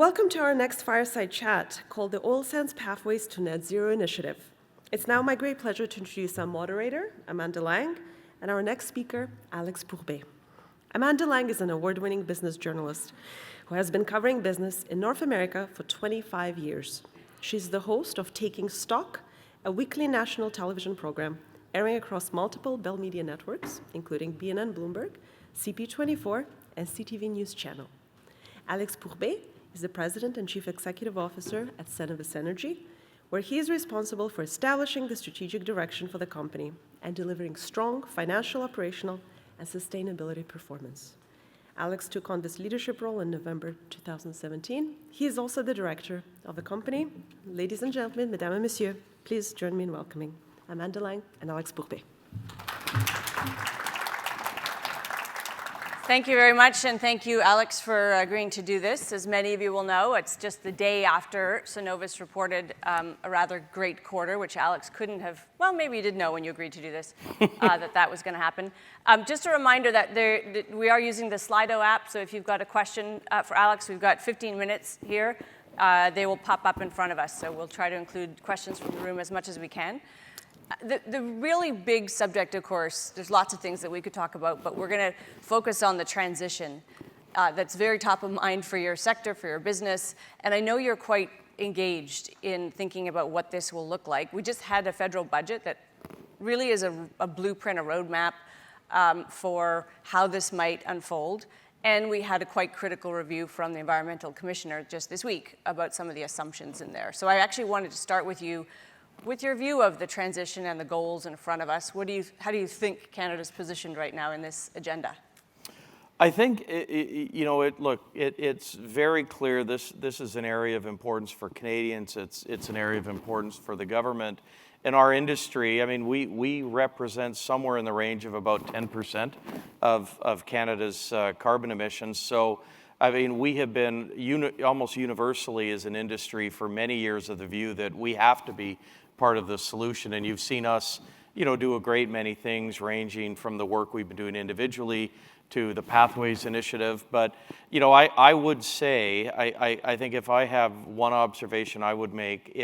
Welcome to our next fireside chat called the Oil Sands Pathways to Net Zero Initiative. It's now my great pleasure to introduce our moderator, Amanda Lang, and our next speaker, Alex Pourbaix. Amanda Lang is an award-winning business journalist who has been covering business in North America for 25 years. She's the host of Taking Stock, a weekly national television program airing across multiple Bell Media networks, including BNN Bloomberg, CP24, and CTV News Channel. Alex Pourbaix is the President and Chief Executive Officer at Cenovus Energy, where he is responsible for establishing the strategic direction for the company and delivering strong financial, operational, and sustainability performance. Alex took on this leadership role in November 2017. He is also the director of the company. Ladies and gentlemen, mesdames et messieurs, please join me in welcoming Amanda Lang and Alex Pourbaix. Thank you very much, and thank you, Alex, for agreeing to do this. As many of you will know, it's just the day after Cenovus reported a rather great quarter, which Alex couldn't have, well, maybe you did know when you agreed to do this, that was going to happen. Just a reminder that we are using the Slido app, so if you've got a question for Alex, we've got 15 minutes here. They will pop up in front of us, so we'll try to include questions from the room as much as we can. The really big subject, of course, there's lots of things that we could talk about, but we're going to focus on the transition that's very top of mind for your sector, for your business. And I know you're quite engaged in thinking about what this will look like. We just had a federal budget that really is a blueprint, a roadmap for how this might unfold. And we had a quite critical review from the Environmental Commissioner just this week about some of the assumptions in there. So I actually wanted to start with you. With your view of the transition and the goals in front of us, how do you think Canada's positioned right now in this agenda? I think, it's very clear this is an area of importance for Canadians. It's an area of importance for the government. In our industry, I mean, we represent somewhere in the range of about 10% of Canada's carbon emissions. So, I mean, we have been almost universally as an industry for many years of the view that we have to be part of the solution. And you've seen us, do a great many things ranging from the work we've been doing individually to the Pathways Initiative. But, I would say, I think if I have one observation I would make,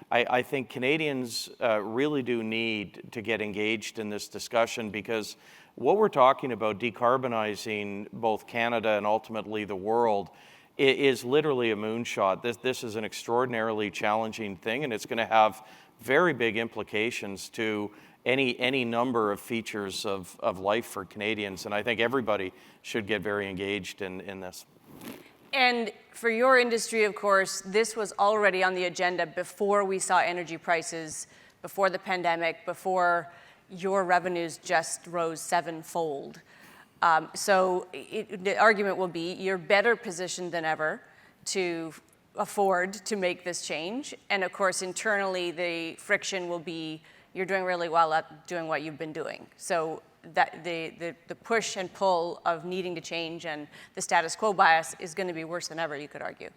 I think Canadians really do need to get engaged in this discussion, because what we're talking about, decarbonizing both Canada and ultimately the world, is literally a moonshot. This is an extraordinarily challenging thing, and it's going to have very big implications to any number of features of life for Canadians. And I think everybody should get very engaged in this. And for your industry, of course, this was already on the agenda before we saw energy prices, before the pandemic, before your revenues just rose sevenfold. So the argument will be you're better positioned than ever to afford to make this change. And of course, internally, the friction will be you're doing really well at doing what you've been doing. So that the push and pull of needing to change and the status quo bias is going to be worse than ever, you could argue.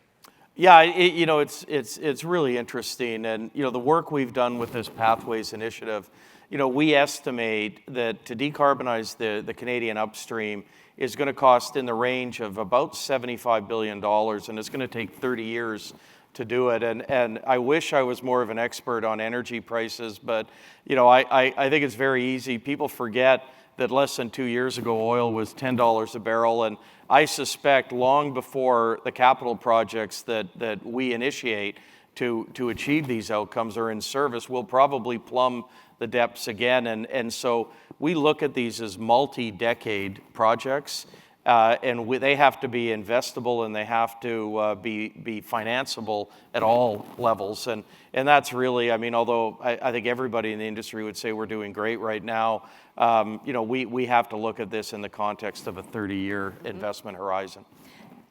Yeah, it's really interesting. And, the work we've done with this Pathways Initiative, we estimate that to decarbonize the Canadian upstream is going to cost in the range of about $75 billion, and it's going to take 30 years to do it. And I wish I was more of an expert on energy prices, but I think it's very easy. People forget that less than 2 years ago, oil was $10 a barrel, and I suspect long before the capital projects that we initiate to achieve these outcomes are in service, we'll probably plumb the depths again. And so we look at these as multi-decade projects, and they have to be investable, and they have to be financeable at all levels. And that's really, I mean, although I think everybody in the industry would say we're doing great right now, we have to look at this in the context of a 30-year investment horizon.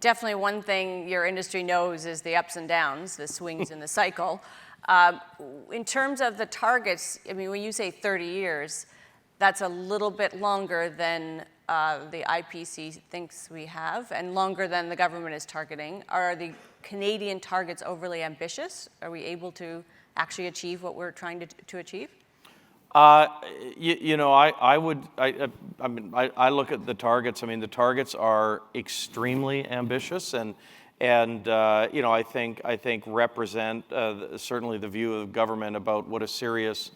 Definitely one thing your industry knows is the ups and downs, the swings in the cycle. In terms of the targets, I mean, when you say 30 years, that's a little bit longer than the IPC thinks we have, and longer than the government is targeting. Are the Canadian targets overly ambitious? Are we able to actually achieve what we're trying to achieve? I look at the targets. I mean, the targets are extremely ambitious, and and I think represent certainly the view of government about what a serious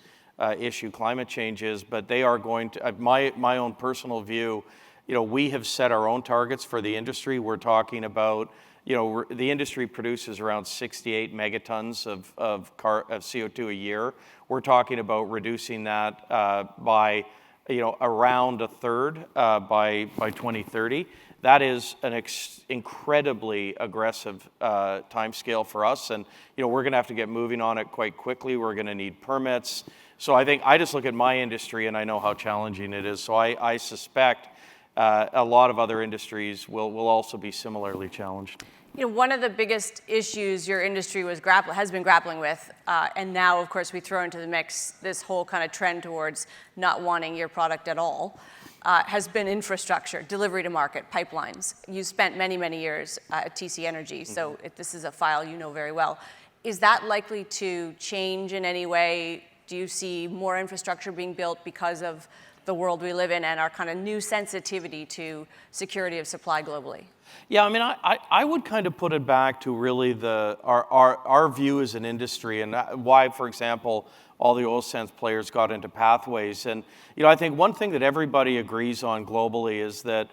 issue climate change is. But they are going to, my own personal view, we have set our own targets for the industry. We're talking about, the industry produces around 68 megatons of CO2 a year. We're talking about reducing that by, around a third by 2030. That is an incredibly aggressive timescale for us, and we're going to have to get moving on it quite quickly. We're going to need permits. So I think I just look at my industry and I know how challenging it is. So I suspect a lot of other industries will also be similarly challenged. One of the biggest issues your industry has been grappling with, and now, of course, we throw into the mix this whole kind of trend towards not wanting your product at all, has been infrastructure, delivery to market, pipelines. You spent many, many years at TC Energy, so this is a file you know very well. Is that likely to change in any way? Do you see more infrastructure being built because of the world we live in and our kind of new sensitivity to security of supply globally? Yeah, I mean, I would kind of put it back to really our view as an industry and why, for example, all the oil sands players got into pathways. And, I think one thing that everybody agrees on globally is that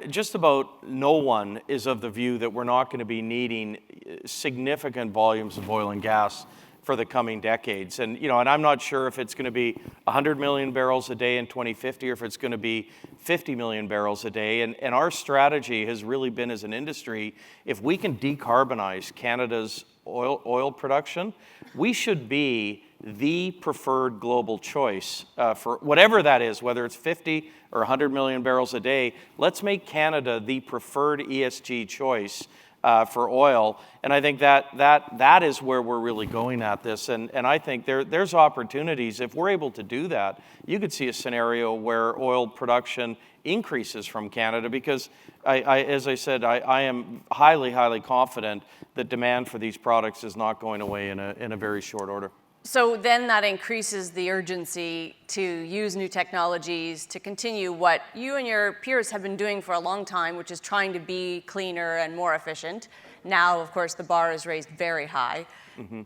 just about no one is of the view that we're not going to be needing significant volumes of oil and gas for the coming decades. And, and I'm not sure if it's going to be 100 million barrels a day in 2050 or if it's going to be 50 million barrels a day. And our strategy has really been as an industry, if we can decarbonize Canada's oil production, we should be the preferred global choice for whatever that is, whether it's 50 or 100 million barrels a day. Let's make Canada the preferred ESG choice for oil, and I think that is where we're really going at this, and I think there's opportunities. If we're able to do that, you could see a scenario where oil production increases from Canada because, as I said, I am highly confident that demand for these products is not going away in a very short order. So then that increases the urgency to use new technologies, to continue what you and your peers have been doing for a long time, which is trying to be cleaner and more efficient. Now, of course, the bar is raised very high.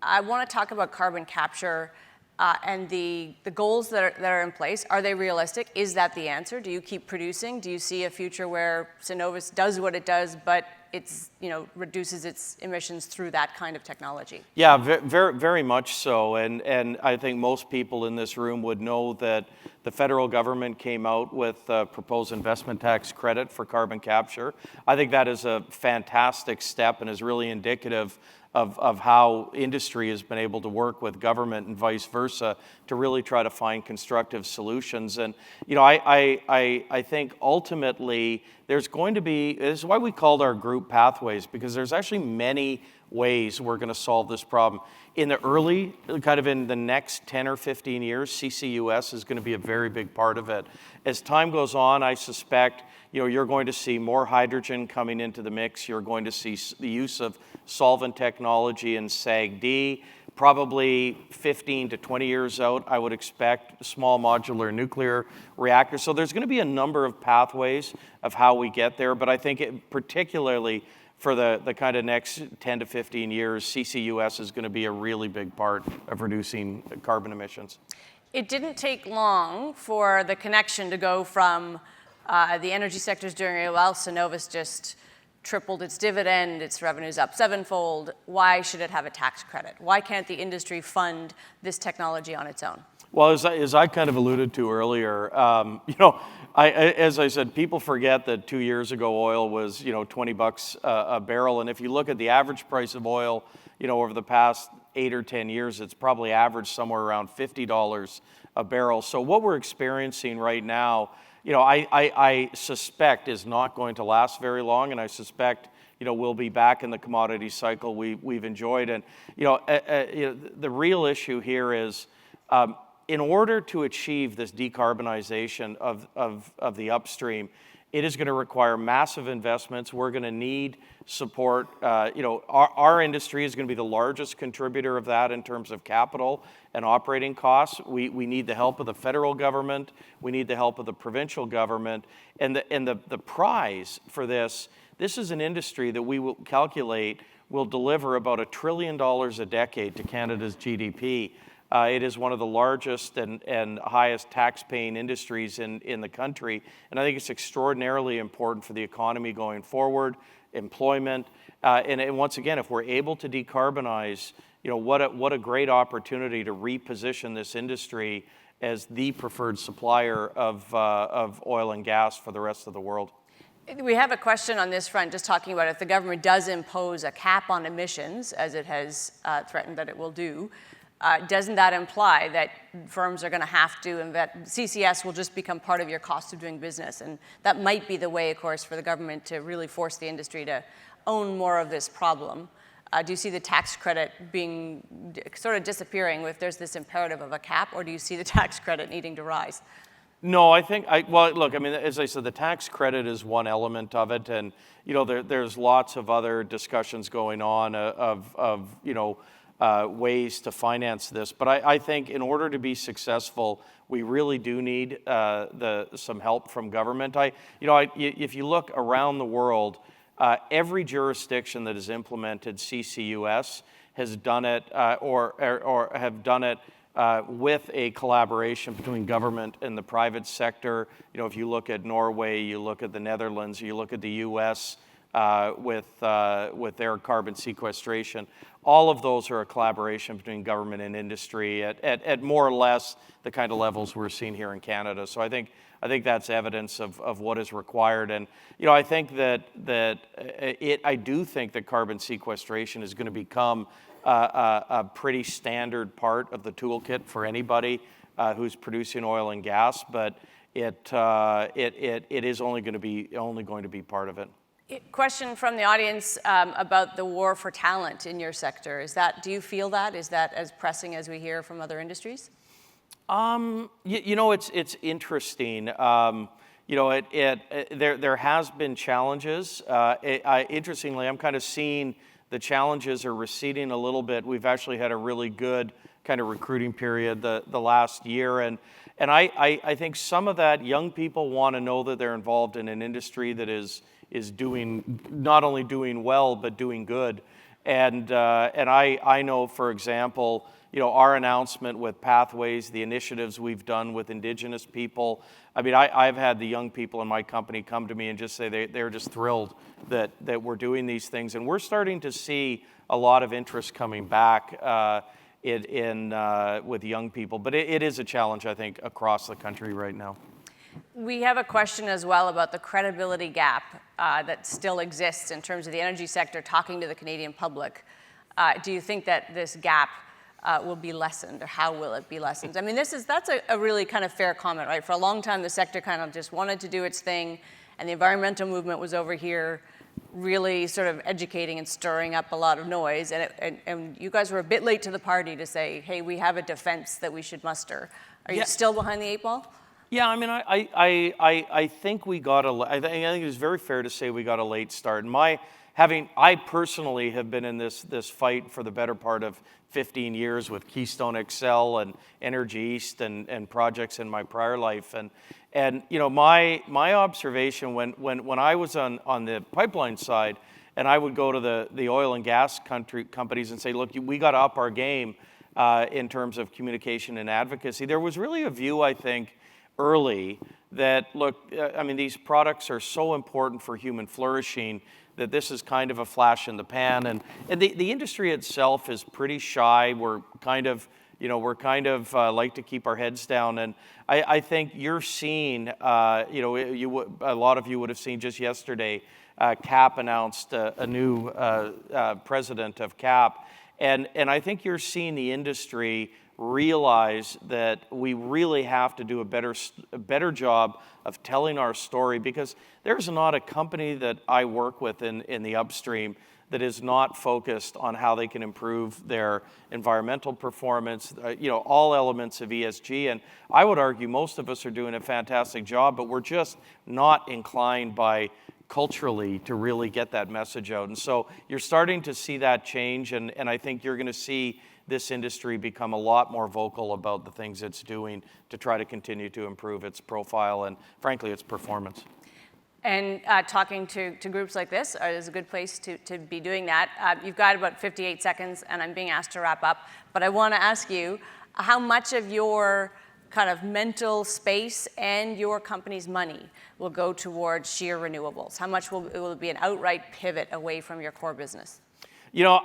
I want to talk about carbon capture and the goals that are in place. Are they realistic? Is that the answer? Do you keep producing? Do you see a future where Cenovus does what it does, but it's, reduces its emissions through that kind of technology? Yeah, very much so. And I think most people in this room would know that the federal government came out with a proposed investment tax credit for carbon capture. I think that is a fantastic step and is really indicative of how industry has been able to work with government and vice versa to really try to find constructive solutions. And, I think ultimately there's going to be, this is why we called our group Pathways, because there's actually many ways we're going to solve this problem. In the early, kind of in the next 10 or 15 years, CCUS is going to be a very big part of it. As time goes on, I suspect, you're going to see more hydrogen coming into the mix. You're going to see the use of solvent technology and SAGD. Probably 15 to 20 years out, I would expect small modular nuclear reactors. So there's going to be a number of pathways of how we get there, but I think particularly for the kind of next 10 to 15 years, CCUS is going to be a really big part of reducing carbon emissions. It didn't take long for the connection to go from the energy sector's doing really well. Cenovus just tripled its dividend, its revenue's up sevenfold. Why should it have a tax credit? Why can't the industry fund this technology on its own? Well, as I kind of alluded to earlier, as I said, people forget that 2 years ago oil was, $20 a barrel, and if you look at the average price of oil, over the past 8 or 10 years, it's probably averaged somewhere around $50 a barrel. So what we're experiencing right now, I suspect is not going to last very long, and I suspect, we'll be back in the commodity cycle we've enjoyed. And, the real issue here is, in order to achieve this decarbonization of the upstream, it is going to require massive investments. We're going to need support. Our industry is going to be the largest contributor of that in terms of capital and operating costs. We need the help of the federal government. We need the help of the provincial government. And the prize for this this is an industry that we will calculate will deliver about $1 trillion a decade to Canada's GDP. It is one of the largest and highest tax-paying industries in the country, and I think it's extraordinarily important for the economy going forward, employment, and once again, if we're able to decarbonize, what a great opportunity to reposition this industry as the preferred supplier of oil and gas for the rest of the world. We have a question on this front, just talking about if the government does impose a cap on emissions, as it has threatened that it will do, doesn't that imply that firms are going to have to invest? CCS will just become part of your cost of doing business, and that might be the way, of course, for the government to really force the industry to own more of this problem. Do you see the tax credit being sort of disappearing if there's this imperative of a cap, or do you see the tax credit needing to rise? No, I think, well, look, I mean, as I said, the tax credit is one element of it, and, there's lots of other discussions going on of ways to finance this. But I think in order to be successful, we really do need some help from government. If you look around the world, every jurisdiction that has implemented CCUS has done it or have done it with a collaboration between government and the private sector. If you look at Norway, you look at the Netherlands, you look at the U.S. With their carbon sequestration, all of those are a collaboration between government and industry at more or less the kind of levels we're seeing here in Canada. So I think that's evidence of what is required, and I think I do think that carbon sequestration is going to become a pretty standard part of the toolkit for anybody who's producing oil and gas, but it is only going to be part of it. Question from the audience about the war for talent in your sector. Do you feel that? Is that as pressing as we hear from other industries? It's interesting. There has been challenges. Interestingly, I'm kind of seeing the challenges are receding a little bit. We've actually had a really good kind of recruiting period the last year, and I think some of that, young people want to know that they're involved in an industry that is doing, not only doing well, but doing good. And I know, for example, our announcement with Pathways, the initiatives we've done with Indigenous people. I mean, I've had the young people in my company come to me and just say they're just thrilled that we're doing these things. And we're starting to see a lot of interest coming back with young people. But it is a challenge, I think, across the country right now. We have a question as well about the credibility gap that still exists in terms of the energy sector talking to the Canadian public. Do you think that this gap will be lessened, or how will it be lessened? I mean, that's a really kind of fair comment, right? For a long time, the sector kind of just wanted to do its thing, and the environmental movement was over here really sort of educating and stirring up a lot of noise, and you guys were a bit late to the party to say, hey, we have a defense that we should muster. Are you still behind the 8 ball? Yeah, I mean, I think we got I think it is very fair to say we got a late start. And I personally have been in this fight for the better part of 15 years with Keystone XL and Energy East and projects in my prior life. And my observation when I was on the pipeline side, and I would go to the oil and gas companies and say, look, we got to up our game in terms of communication and advocacy. There was really a view, I think, early that, look, I mean, these products are so important for human flourishing that this is kind of a flash in the pan. And the industry itself is pretty shy. We're kind of like to keep our heads down. And I think you're seeing, a lot of you would have seen just yesterday, CAP announced a new president of CAP. And I think you're seeing the industry realize that we really have to do a better job of telling our story, because there's not a company that I work with in the upstream that is not focused on how they can improve their environmental performance, all elements of ESG. And I would argue most of us are doing a fantastic job, but we're just not inclined culturally to really get that message out. And so you're starting to see that change, and I think you're going to see this industry become a lot more vocal about the things it's doing to try to continue to improve its profile and, frankly, its performance. And talking to groups like this is a good place to be doing that. You've got about 58 seconds, and I'm being asked to wrap up. But I want to ask you, how much of your kind of mental space and your company's money will go towards sheer renewables? How much will it be an outright pivot away from your core business? You know,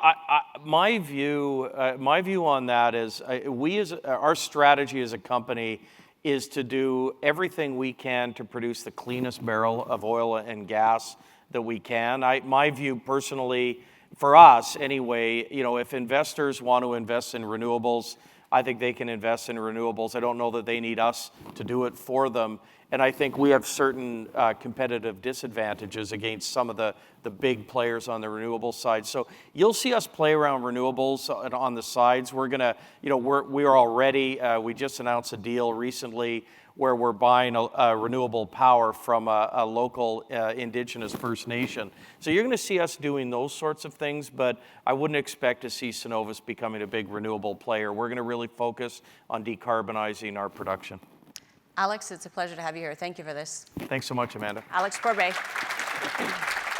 my view on that is our strategy as a company is to do everything we can to produce the cleanest barrel of oil and gas that we can. My view personally, for us anyway, you know, if investors want to invest in renewables, I think they can invest in renewables. I don't know that they need us to do it for them. And I think we have certain competitive disadvantages against some of the big players on the renewable side. So you'll see us play around renewables on the sides. We're gonna, you know, we are already, we just announced a deal recently where we're buying a renewable power from a local Indigenous First Nation. So you're gonna see us doing those sorts of things, but I wouldn't expect to see Cenovus becoming a big renewable player. We're gonna really focus on decarbonizing our production. Alex, it's a pleasure to have you here. Thank you for this. Thanks so much, Amanda. Alex Pourbaix.